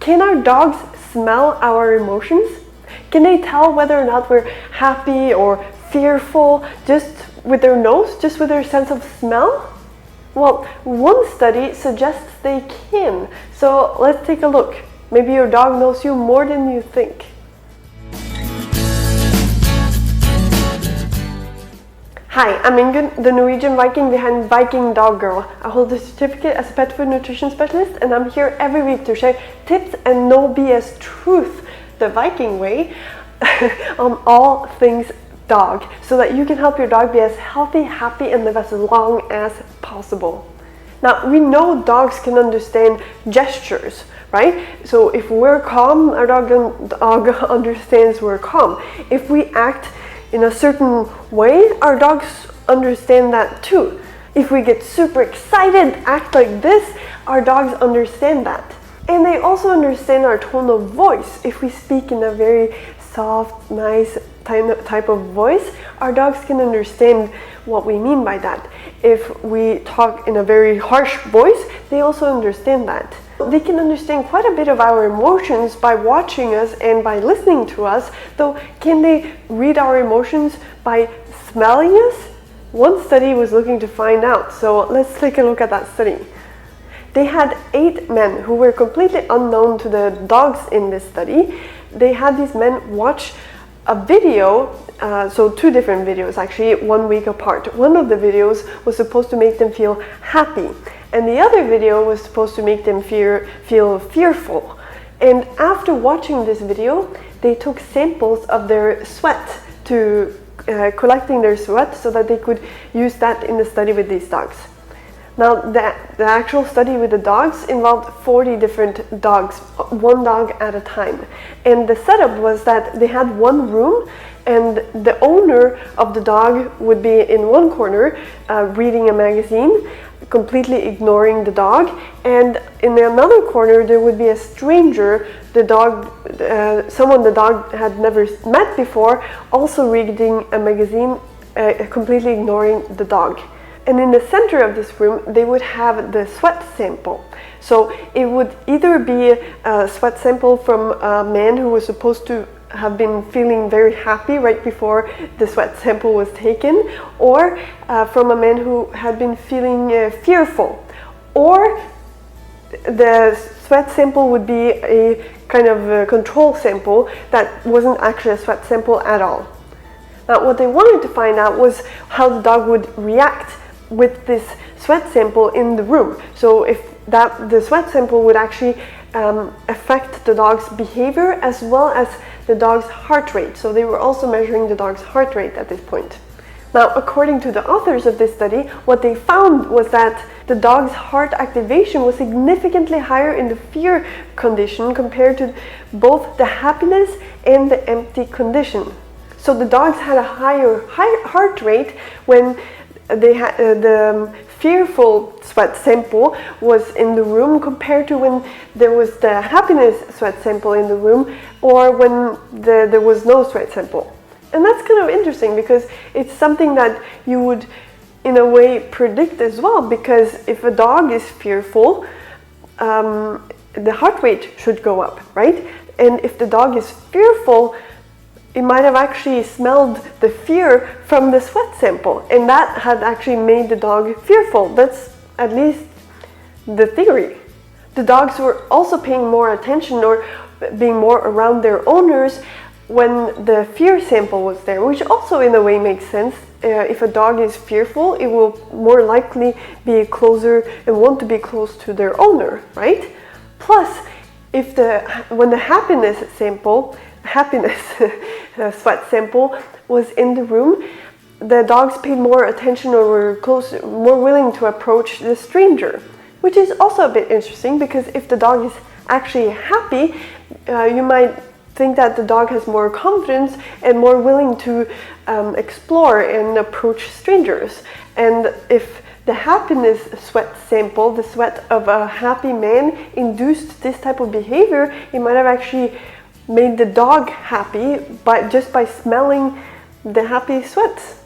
can our dogs smell our emotions? Can they tell whether or not we're happy or fearful just with their nose, just with their sense of smell? Well, one study suggests they can. So let's take a look. Maybe your dog knows you more than you think. Hi, I'm Ingunn, the Norwegian Viking behind Viking Dog Girl. I hold a certificate as a pet food nutrition specialist, and I'm here every week to share tips and no BS truth, the Viking way, on all things dog, so that you can help your dog be as healthy, happy, and live as long as possible. Now, we know dogs can understand gestures, right? So if we're calm, our dog understands we're calm. If we act in a certain way, our dogs understand that too. If we get super excited, act like this, our dogs understand that. And they also understand our tone of voice. If we speak in a very soft, nice type of voice, our dogs can understand what we mean by that. If we talk in a very harsh voice, they also understand that. They can understand quite a bit of our emotions by watching us and by listening to us, though can they read our emotions by smelling us? One study was looking to find out, so let's take a look at that study. They had 8 men who were completely unknown to the dogs in this study. They had these men watch a video, so 2 different videos actually, 1 week apart. One of the videos was supposed to make them feel happy, and the other video was supposed to make them feel fearful. And after watching this video, they took samples of their sweat to collecting their sweat so that they could use that in the study with these dogs. Now, the actual study with the dogs involved 40 different dogs, one dog at a time. And the setup was that they had one room, and the owner of the dog would be in one corner reading a magazine, completely ignoring the dog, and in another corner there would be a stranger, the dog, someone the dog had never met before, also reading a magazine, completely ignoring the dog. And in the center of this room, they would have the sweat sample. So it would either be a sweat sample from a man who was supposed to have been feeling very happy right before the sweat sample was taken, or from a man who had been feeling fearful. Or the sweat sample would be a kind of a control sample that wasn't actually a sweat sample at all. Now, what they wanted to find out was how the dog would react with this sweat sample in the room. So if the sweat sample would actually affect the dog's behavior as well as the dog's heart rate. So they were also measuring the dog's heart rate at this point. Now, according to the authors of this study, what they found was that the dog's heart activation was significantly higher in the fear condition compared to both the happiness and the empty condition. So the dogs had a higher heart rate when they had the fearful sweat sample was in the room compared to when there was the happiness sweat sample in the room, or when there was no sweat sample. And that's kind of interesting because it's something that you would in a way predict as well, because if a dog is fearful, the heart rate should go up, right? And if the dog is fearful, it might have actually smelled the fear from the sweat sample, and that had actually made the dog fearful. That's at least the theory. The dogs were also paying more attention or being more around their owners when the fear sample was there, which also in a way makes sense. If a dog is fearful, it will more likely be closer and want to be close to their owner, right? Plus, when the happiness sweat sample was in the room, the dogs paid more attention or were more willing to approach the stranger, which is also a bit interesting, because if the dog is actually happy, you might think that the dog has more confidence and more willing to explore and approach strangers. And if the happiness sweat sample, the sweat of a happy man, induced this type of behavior, it might have actually made the dog happy just by smelling the happy sweats.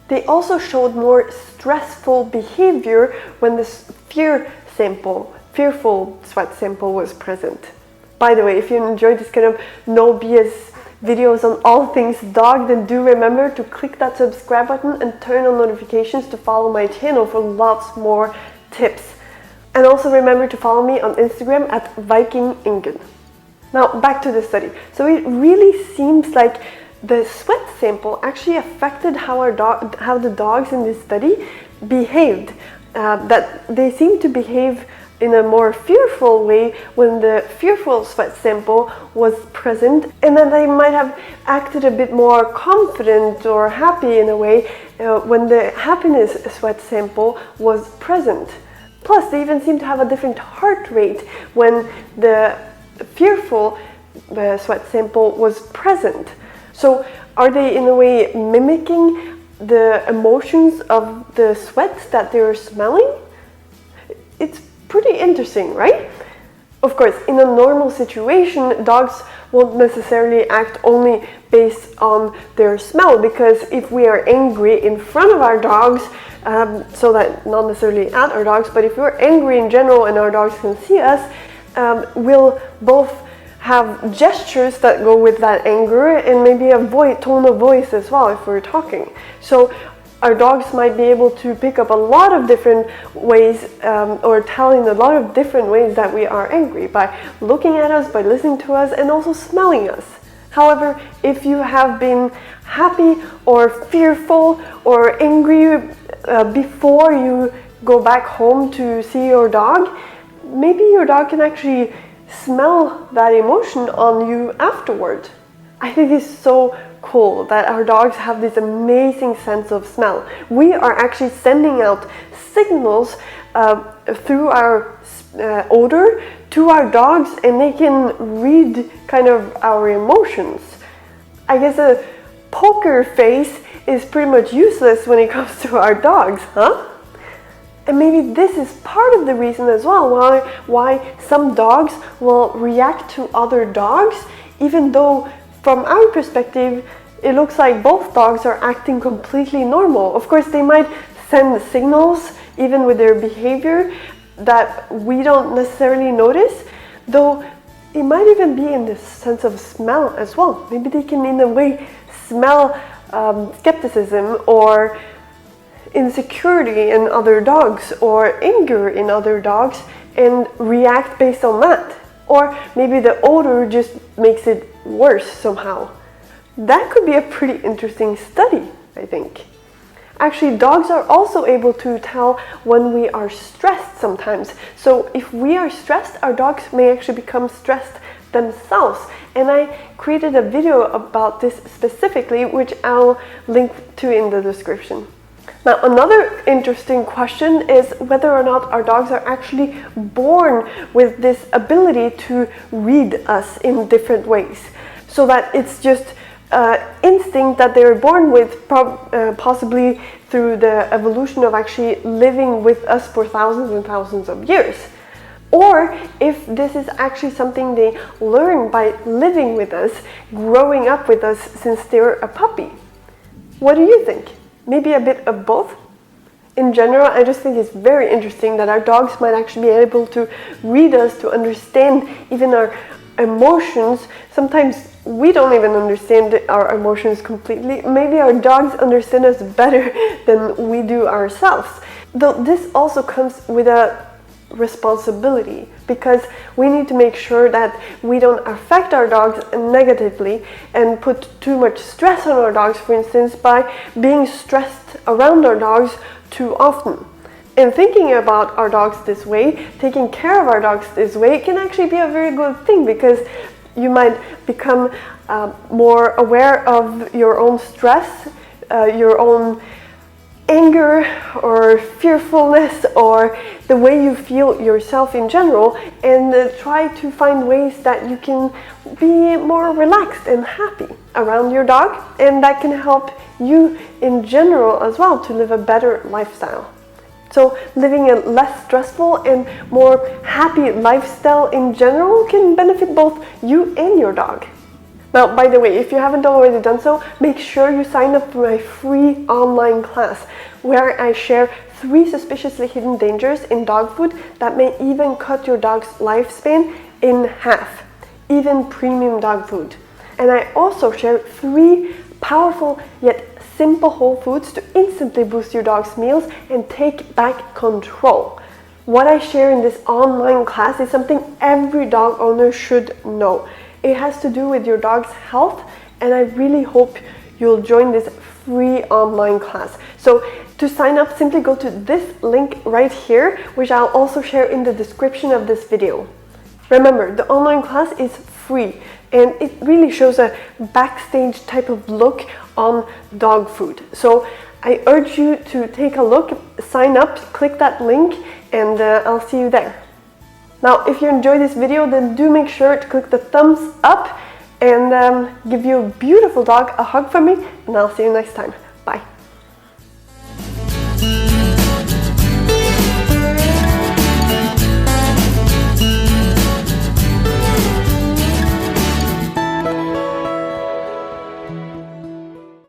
They also showed more stressful behavior when the fear fearful sweat sample was present. By the way, if you enjoyed this kind of no BS videos on all things dog, then do remember to click that subscribe button and turn on notifications to follow my channel for lots more tips. And also remember to follow me on Instagram at VikingIngunn. Now back to the study. So it really seems like the sweat sample actually affected how the dogs in this study behaved. That they seem to behave in a more fearful way when the fearful sweat sample was present, and then they might have acted a bit more confident or happy in a way when the happiness sweat sample was present. Plus, they even seem to have a different heart rate when the fearful sweat sample was present. So are they in a way mimicking the emotions of the sweat that they're smelling? It's pretty interesting, right? Of course, in a normal situation, dogs won't necessarily act only based on their smell, because if we are angry in front of our dogs, so that not necessarily at our dogs, but if we're angry in general and our dogs can see us, we'll both have gestures that go with that anger and maybe a tone of voice as well if we're talking. So our dogs might be able to pick up a lot of different ways or tell in a lot of different ways that we are angry by looking at us, by listening to us, and also smelling us. However, if you have been happy or fearful or angry before you go back home to see your dog, maybe your dog can actually smell that emotion on you afterward. I think it's so cool that our dogs have this amazing sense of smell. We are actually sending out signals through our odor to our dogs, and they can read kind of our emotions. I guess a poker face is pretty much useless when it comes to our dogs, huh? And maybe this is part of the reason as well why some dogs will react to other dogs, even though from our perspective it looks like both dogs are acting completely normal. Of course, they might send signals even with their behavior that we don't necessarily notice, though it might even be in the sense of smell as well. Maybe they can in a way smell skepticism or insecurity in other dogs or anger in other dogs and react based on that. Or maybe the odor just makes it worse somehow. That could be a pretty interesting study, I think. Actually, dogs are also able to tell when we are stressed sometimes. So if we are stressed, our dogs may actually become stressed themselves. And I created a video about this specifically, which I'll link to in the description. Now, another interesting question is whether or not our dogs are actually born with this ability to read us in different ways. So that it's just instinct that they're born with, possibly through the evolution of actually living with us for thousands and thousands of years. Or if this is actually something they learn by living with us, growing up with us since they're a puppy. What do you think? Maybe a bit of both? In general, I just think it's very interesting that our dogs might actually be able to read us, to understand even our emotions. Sometimes we don't even understand our emotions completely. Maybe our dogs understand us better than we do ourselves. Though this also comes with a responsibility, because we need to make sure that we don't affect our dogs negatively and put too much stress on our dogs, for instance, by being stressed around our dogs too often. And thinking about our dogs this way, taking care of our dogs this way, can actually be a very good thing, because you might become more aware of your own stress, your own anger or fearfulness, or the way you feel yourself in general, and try to find ways that you can be more relaxed and happy around your dog, and that can help you in general as well to live a better lifestyle. So living a less stressful and more happy lifestyle in general can benefit both you and your dog. Now, by the way, if you haven't already done so, make sure you sign up for my free online class where I share 3 suspiciously hidden dangers in dog food that may even cut your dog's lifespan in half, even premium dog food. And I also share 3 powerful yet simple whole foods to instantly boost your dog's meals and take back control. What I share in this online class is something every dog owner should know. It has to do with your dog's health, and I really hope you'll join this free online class. So to sign up, simply go to this link right here, which I'll also share in the description of this video. Remember, the online class is free, and it really shows a backstage type of look on dog food. So I urge you to take a look, sign up, click that link, and I'll see you there. Now, if you enjoyed this video, then do make sure to click the thumbs up and give your beautiful dog a hug from me, and I'll see you next time.